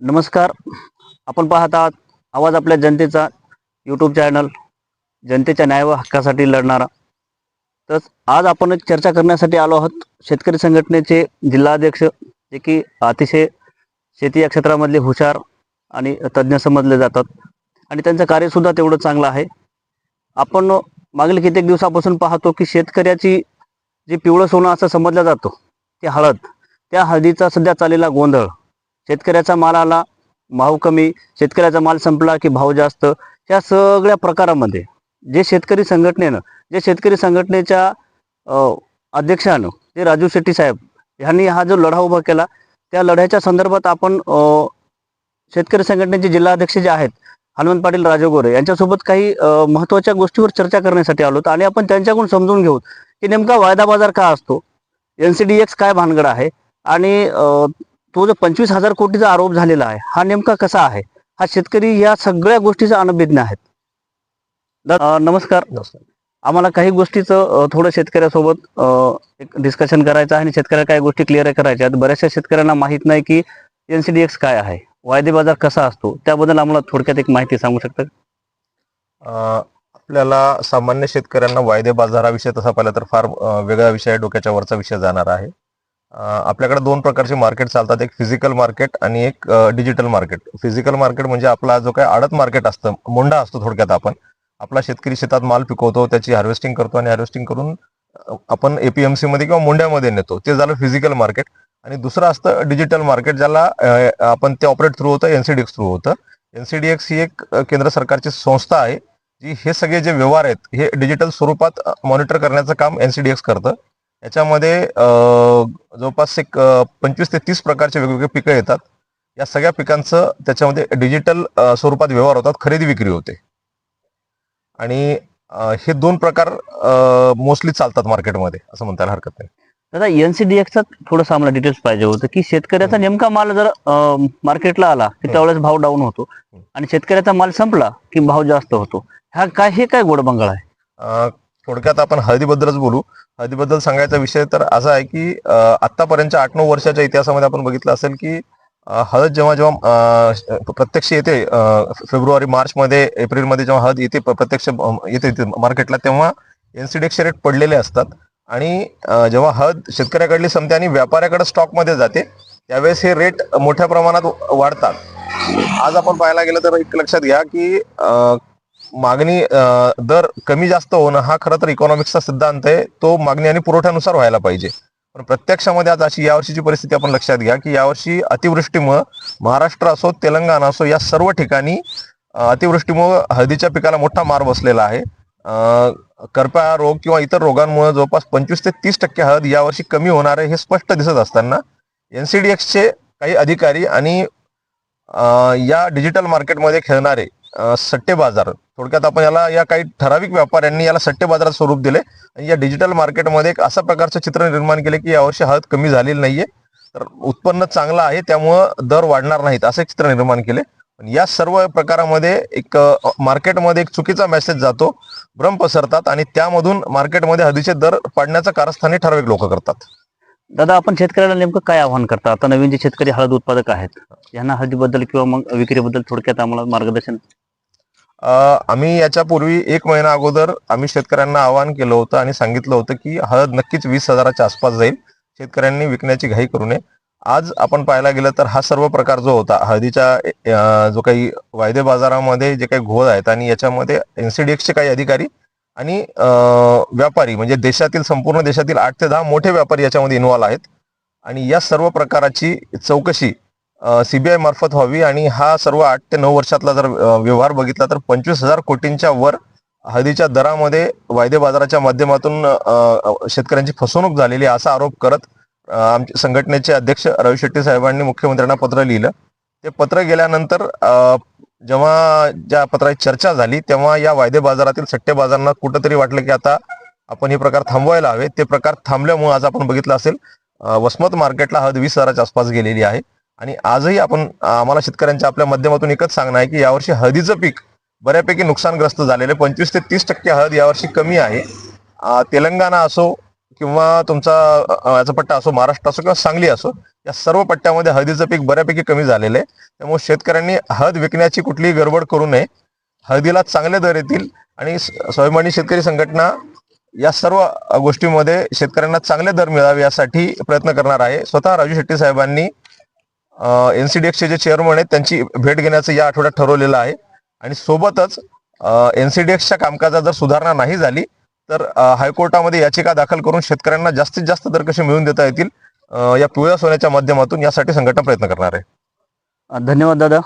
नमस्कार. आपण पाहत आहात आवाज आपल्या जनतेचा यूट्यूब चॅनल, जनतेच्या न्याय व हक्कासाठी लढणारा. तर आज आपण एक चर्चा करण्यासाठी आलो आहोत. शेतकरी संघटनेचे जिल्हाध्यक्ष, जे की अतिशय शेती या क्षेत्रामधले हुशार आणि तज्ज्ञ समजले जातात आणि त्यांचं कार्यसुद्धा तेवढं चांगलं आहे. आपण मागील कित्येक दिवसापासून पाहतो की शेतकऱ्याची जी पिवळं सोनं असं समजलं जातो, ती हळद, त्या हळदीचा सध्या चाललेला गोंधळ, शेतकऱ्याचा माल आला, भाव कमी, शेतकऱ्याचा माल संपला की भाव जास्त, या सगळ्या प्रकारामध्ये जे शेतकरी संघटनेच्या अध्यक्षानं, ते राजू शेट्टी साहेब यांनी हा जो लढा उभा केला, त्या लढ्याच्या संदर्भात आपण शेतकरी संघटनेचे जिल्हाध्यक्ष जे आहेत हनुमंत पाटील राजगोरे यांच्यासोबत काही महत्त्वाच्या गोष्टीवर चर्चा करण्यासाठी आलो आणि आपण त्यांच्याकडून समजून घेऊ की नेमका वायदा बाजार का असतो, NCDX काय भानगड आहे आणि तो जो 25,000 कोटीचा आरोप झालेला आहे हा नेमका कसा आहे, हा शेतकरी या सगळ्या गोष्टीचा अनभिज्ञ आहेत. नमस्कार. आम्हाला काही गोष्टीचं थोडं शेतकऱ्यासोबत एक डिस्कशन करायचं आहे आणि शेतकऱ्याला काही गोष्टी क्लिअर करायच्या आहेत. बऱ्याचशा शेतकऱ्यांना माहीत नाही की NCDX काय आहे, वायदे बाजार कसा असतो, त्याबद्दल आम्हाला थोडक्यात एक माहिती सांगू शकता? आपल्याला सामान्य शेतकऱ्यांना वायदे बाजार हा विषय तसा पाहिला तर फार वेगळा विषय, डोक्याच्या वरचा विषय जाणार आहे. आपल्याकडे दोन प्रकारचे मार्केट चालतात, एक फिजिकल मार्केट आणि एक डिजिटल मार्केट. फिजिकल मार्केट म्हणजे आपला जो काही आडत मार्केट असतं, मोंढा असतो थोडक्यात. आपला शेतकरी शेतात माल पिकवतो, त्याची हार्वेस्टिंग करतो आणि हार्वेस्टिंग करून आपण APMC मध्ये किंवा मोंढ्यामध्ये नेतो, ते झालं फिजिकल मार्केट. आणि दुसरं असतं डिजिटल मार्केट, ज्याला आपण ते ऑपरेट थ्रू होतं, NCDX थ्रू होतं. NCDX ही एक केंद्र सरकारची संस्था आहे, जी हे सगळे जे व्यवहार आहेत हे डिजिटल स्वरूपात मॉनिटर करण्याचं काम NCDX करतं. याच्यामध्ये जवळपास एक 25 ते 30 प्रकारचे वेगवेगळे पिकं येतात. या सगळ्या पिकांचं त्याच्यामध्ये डिजिटल स्वरूपात व्यवहार होतात, खरेदी विक्री होते. आणि हे दोन प्रकार मोस्टली चालतात मार्केटमध्ये, असं म्हणतायला हरकत नाही. दादा, NCDXचा थोडंसं आम्हाला डिटेल्स पाहिजे होतं की शेतकऱ्याचा नेमका माल जर मार्केटला आला की त्यावेळेस भाव डाऊन होतो आणि शेतकऱ्याचा माल संपला की भाव जास्त होतो. हे काय गोडबंगळ आहे? थोडक्यात आपण हळदीबद्दलच बोलू. हळदीबद्दल सांगायचा विषय तर असा आहे की आतापर्यंतच्या 8-9 वर्षाच्या इतिहासामध्ये आपण बघितलं असेल की हळद जेव्हा प्रत्यक्ष येते, फेब्रुवारी मार्च मध्ये, एप्रिलमध्ये जेव्हा हळद येते प्रत्यक्ष येते मार्केटला, तेव्हा NCDX रेट पडलेले असतात. आणि जेव्हा हळद शेतकऱ्याकडली संपते आणि व्यापाऱ्याकडे स्टॉकमध्ये जाते, त्यावेळेस हे रेट मोठ्या प्रमाणात वाढतात. आज आपण पाहायला गेलं तर एक लक्षात घ्या की मागणी दर कमी जास्त होणं हा खरं तर इकॉनॉमिक्सचा सिद्धांत आहे. तो मागणी आणि पुरवठ्यानुसार व्हायला पाहिजे. पण प्रत्यक्षामध्ये आज अशी यावर्षीची परिस्थिती आपण लक्षात घ्या की यावर्षी अतिवृष्टीमुळे महाराष्ट्र असो, तेलंगणा असो, या सर्व ठिकाणी अतिवृष्टीमुळे हळदीच्या पिकाला मोठा मार बसलेला आहे. करपा रोग किंवा इतर रोगांमुळे जवळपास 25 ते 30% हळद यावर्षी कमी होणार आहे, हे स्पष्ट दिसत असताना NCDXचे काही अधिकारी आणि या डिजिटल मार्केटमध्ये खेळणारे सट्टे बाजार, थोडक्यात आपण या काही ठराविक व्यापाऱ्यांनी याला सट्टे बाजारात स्वरूप दिले आणि या डिजिटल मार्केटमध्ये एक अशा प्रकारचं चित्र निर्माण केले की यावर्षी हळद कमी झालेली नाहीये, तर उत्पन्न चांगलं आहे, त्यामुळं दर वाढणार नाहीत, असं एक चित्र निर्माण केले. पण या सर्व प्रकारामध्ये एक मार्केटमध्ये एक चुकीचा मेसेज जातो, भ्रम पसरतात आणि त्यामधून मार्केटमध्ये हळदीचे दर पाडण्याचं कारस्थान ठराविक लोक करतात. दादा, आपण शेतकऱ्याला नेमकं काय आव्हान करता? आता नवीन जे शेतकरी हळद उत्पादक आहेत, यांना हळदीबद्दल किंवा मग विक्रीबद्दल थोडक्यात आम्हाला मार्गदर्शन. आम्ही याच्यापूर्वी 1 महिना अगोदर आम्ही शेतकऱ्यांना आवाहन केलं होतं आणि सांगितलं होतं की हळद नक्कीच 20,000च्या आसपास जाईल, शेतकऱ्यांनी विकण्याची घाई करू नये. आज आपण पाहायला गेलं तर हा सर्व प्रकार जो होता हळदीच्या, जो काही वायदे बाजारामध्ये जे काही घोळ आहेत आणि याच्यामध्ये NCDXचे काही अधिकारी आणि व्यापारी, म्हणजे संपूर्ण देशातील 8 ते 10 मोठे व्यापारी याच्यामध्ये इन्व्हॉल्व आहेत. आणि या सर्व प्रकाराची चौकशी CBI मार्फत व्हावी. आणि हा सर्व 8 ते 9 वर्षातला जर व्यवहार बघितला तर 25,000 कोटींच्या वर हळदीच्या दरामध्ये वायदे बाजाराच्या माध्यमातून शेतकऱ्यांची फसवणूक झालेली, असा आरोप करत आमच्या संघटनेचे अध्यक्ष राजू शेट्टी साहेबांनी मुख्यमंत्र्यांना पत्र लिहिलं. ते पत्र गेल्यानंतर जेव्हा ज्या पत्राची चर्चा झाली, तेव्हा या वायदे बाजारातील सट्टेबाजांना कुठंतरी वाटलं की आता आपण हे प्रकार थांबवायला हवे. ते प्रकार थांबल्यामुळे आज आपण बघितलं असेल वसमत मार्केटला हळद 20,000च्या आसपास गेलेली आहे. आणि आजही आम्हाला शेतकऱ्यांच्या आपल्या माध्यमातून एकच सांगणं आहे की यावर्षी हळदीचं पीक बऱ्यापैकी नुकसानग्रस्त झालेले, 25 ते 30% हळद यावर्षी कमी आहे. तेलंगणा असो किंवा तुमचा याचा पट्टा असो, महाराष्ट्र असो किंवा सांगली असो, या सर्व पट्ट्यामध्ये हळदीचं पीक बऱ्यापैकी कमी झालेलं आहे. त्यामुळे शेतकऱ्यांनी हळद विकण्याची कुठलीही गडबड करू नये. हळदीला चांगले दर येतील आणि स्वाभिमानी शेतकरी संघटना या सर्व गोष्टींमध्ये शेतकऱ्यांना चांगले दर मिळावे यासाठी प्रयत्न करणार आहे. स्वतः राजू शेट्टी साहेबांनी एनसीडीएक्सचे जे चेअरमन आहेत त्यांची भेट घेण्याचं या आठवड्यात ठरवलेलं आहे. आणि सोबतच एनसीडीएक्सच्या कामकाजात जर सुधारणा नाही झाली तर हायकोर्टामध्ये याचिका दाखल करून शेतकऱ्यांना जास्तीत जास्त दर कसे मिळवून देता येतील या पिवळ्या सोन्याच्या माध्यमातून यासाठी संघटना प्रयत्न करणार आहे. धन्यवाद दादा.